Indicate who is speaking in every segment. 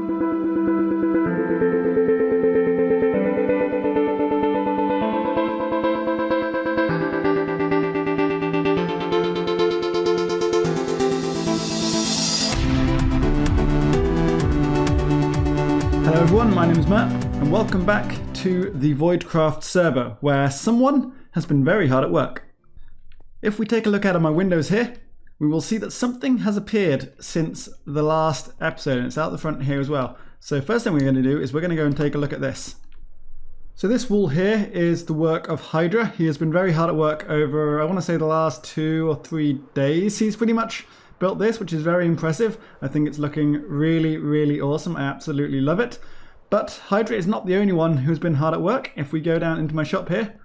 Speaker 1: Hello everyone, my name is Matt, and welcome back to the VoidCraft server, where someone has been very hard at work. If we take a look out of my windows here, we will see that something has appeared since the last episode, and it's out the front here as well. So first thing we're going to do is we're going to go and take a look at this. So this wall here is the work of Hydra. He has been very hard at work over, I want to say, the last 2 or 3 days. He's pretty much built this, which is very impressive. I think it's looking really, really awesome. I absolutely love it. But Hydra is not the only one who's been hard at work. If we go down into my shop here,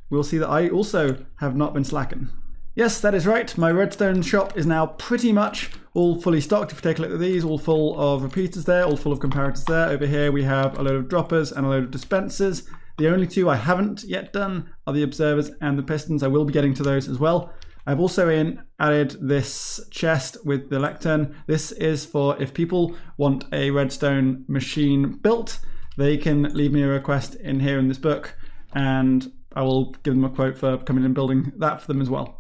Speaker 1: we'll see that I also have not been slacking. Yes, that is right. My redstone shop is now pretty much all fully stocked. If you take a look at these, all full of repeaters there, all full of comparators there. Over here we have a load of droppers and a load of dispensers. The only two I haven't yet done are the observers and the pistons. I will be getting to those as well. I've also added this chest with the lectern. This is for if people want a redstone machine built, they can leave me a request in here in this book, and I will give them a quote for coming and building that for them as well.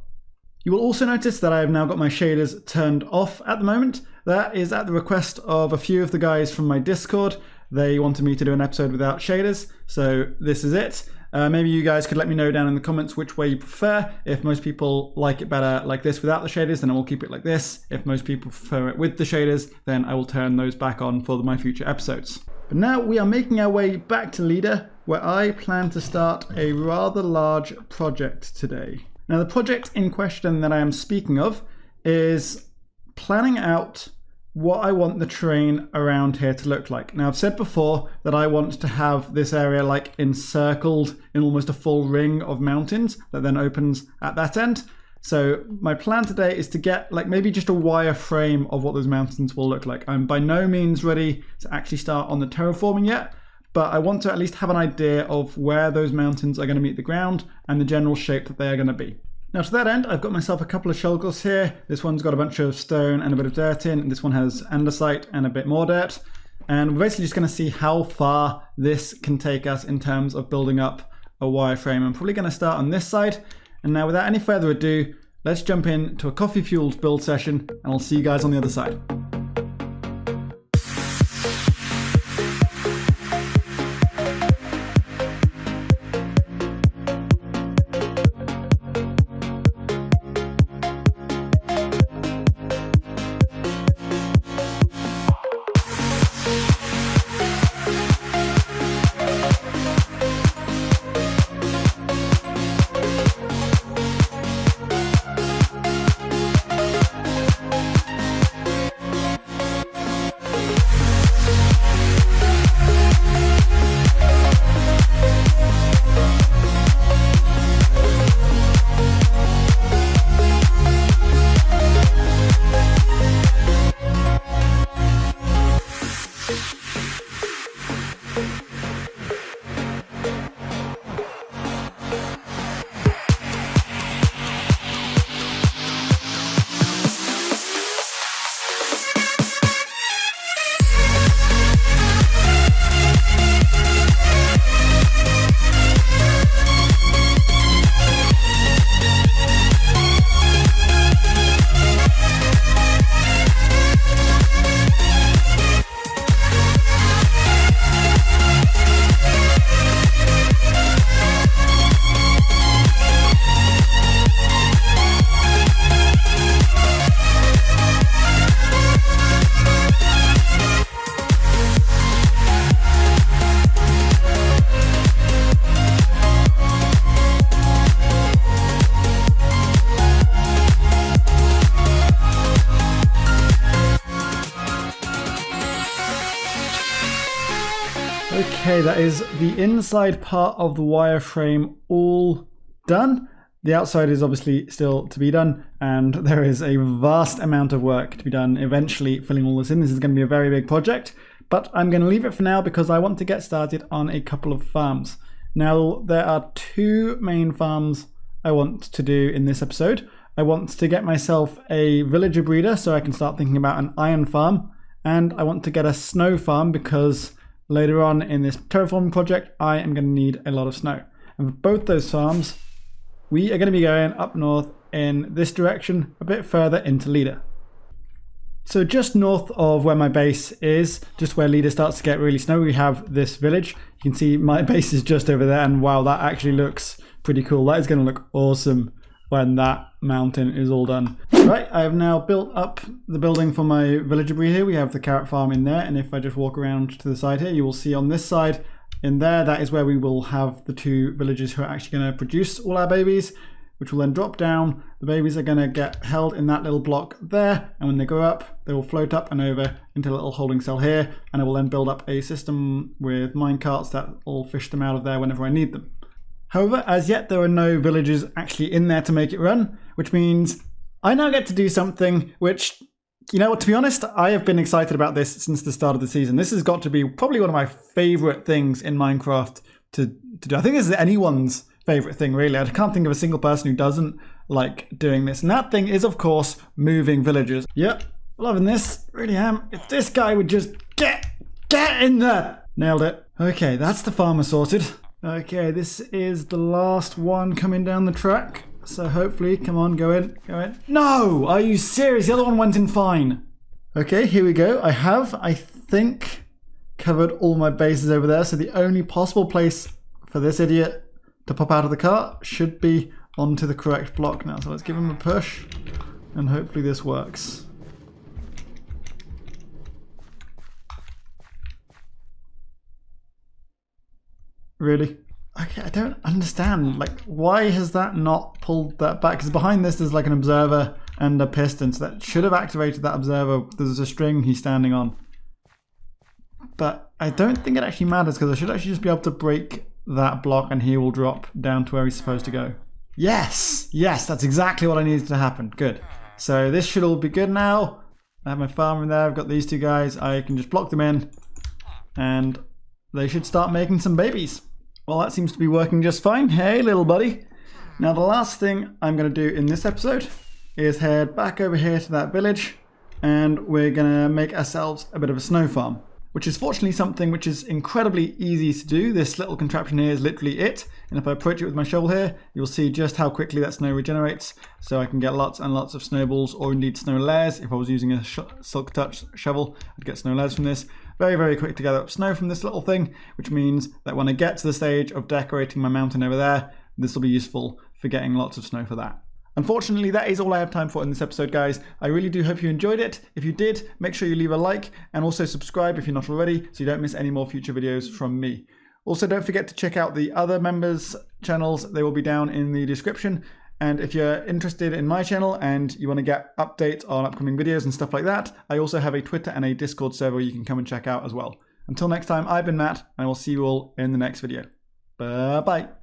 Speaker 1: You will also notice that I have now got my shaders turned off at the moment. That is at the request of a few of the guys from my Discord. They wanted me to do an episode without shaders, so this is it. Maybe you guys could let me know down in the comments which way you prefer. If most people like it better like this without the shaders, then I will keep it like this. If most people prefer it with the shaders, then I will turn those back on for my future episodes. But now we are making our way back to Leader, where I plan to start a rather large project today. Now the project in question that I am speaking of is planning out what I want the terrain around here to look like. Now I've said before that I want to have this area like encircled in almost a full ring of mountains that then opens at that end. So my plan today is to get like maybe just a wireframe of what those mountains will look like. I'm by no means ready to actually start on the terraforming yet, but I want to at least have an idea of where those mountains are going to meet the ground and the general shape that they are going to be. Now to that end, I've got myself a couple of shovels here. This one's got a bunch of stone and a bit of dirt in, and this one has andesite and a bit more dirt. And we're basically just going to see how far this can take us in terms of building up a wireframe. I'm probably going to start on this side. And now without any further ado, let's jump into a coffee-fueled build session, and I'll see you guys on the other side. Okay, that is the inside part of the wireframe all done. The outside is obviously still to be done, and there is a vast amount of work to be done eventually filling all this in. This is going to be a very big project, but I'm going to leave it for now because I want to get started on a couple of farms. Now, there are two main farms I want to do in this episode. I want to get myself a villager breeder so I can start thinking about an iron farm, and I want to get a snow farm because later on in this terraforming project, I am going to need a lot of snow. And for both those farms, we are going to be going up north in this direction, a bit further into Leader. So just north of where my base is, just where Leader starts to get really snowy, we have this village. You can see my base is just over there, and wow, that actually looks pretty cool. That is going to look awesome when that mountain is all done. Right, I have now built up the building for my villagery here. We have the carrot farm in there, and if I just walk around to the side here, you will see on this side in there, that is where we will have the 2 villagers who are actually going to produce all our babies, which will then drop down. The babies are going to get held in that little block there, and when they grow up, they will float up and over into a little holding cell here, and I will then build up a system with mine carts that will fish them out of there whenever I need them. However, as yet there are no villagers actually in there to make it run, which means I now get to do something which, you know what, to be honest, I have been excited about this since the start of the season. This has got to be probably one of my favorite things in Minecraft to do. I think this is anyone's favorite thing, really. I can't think of a single person who doesn't like doing this. And that thing is, of course, moving villagers. Yep, loving this, really am. If this guy would just get in there. Nailed it. Okay, that's the farmer sorted. Okay, this is the last one coming down the track. So hopefully, come on, go in. No! Are you serious? The other one went in fine. Okay, here we go. I think, covered all my bases over there. So the only possible place for this idiot to pop out of the car should be onto the correct block now. So let's give him a push, and hopefully this works. Really? Okay, I don't understand. Like, why has that not pulled that back? Because behind this there's like an observer and a piston, so that should have activated that observer. There's a string he's standing on. But I don't think it actually matters, because I should actually just be able to break that block and he will drop down to where he's supposed to go. Yes! Yes, that's exactly what I needed to happen. Good. So this should all be good now. I have my farm in there. I've got these 2 guys. I can just block them in, and they should start making some babies. Well, that seems to be working just fine. Hey, little buddy. Now, the last thing I'm going to do in this episode is head back over here to that village, and we're going to make ourselves a bit of a snow farm, which is fortunately something which is incredibly easy to do. This little contraption here is literally it. And if I approach it with my shovel here, you'll see just how quickly that snow regenerates. So I can get lots and lots of snowballs, or indeed snow layers. If I was using a Silk Touch shovel, I'd get snow layers from this. Very, very quick to gather up snow from this little thing, which means that when I get to the stage of decorating my mountain over there, this will be useful for getting lots of snow for that. Unfortunately, that is all I have time for in this episode, guys. I really do hope you enjoyed it. If you did, make sure you leave a like and also subscribe if you're not already, so you don't miss any more future videos from me. Also, don't forget to check out the other members' channels. They will be down in the description. And if you're interested in my channel and you want to get updates on upcoming videos and stuff like that, I also have a Twitter and a Discord server you can come and check out as well. Until next time, I've been Matt, and I will see you all in the next video. Bye-bye.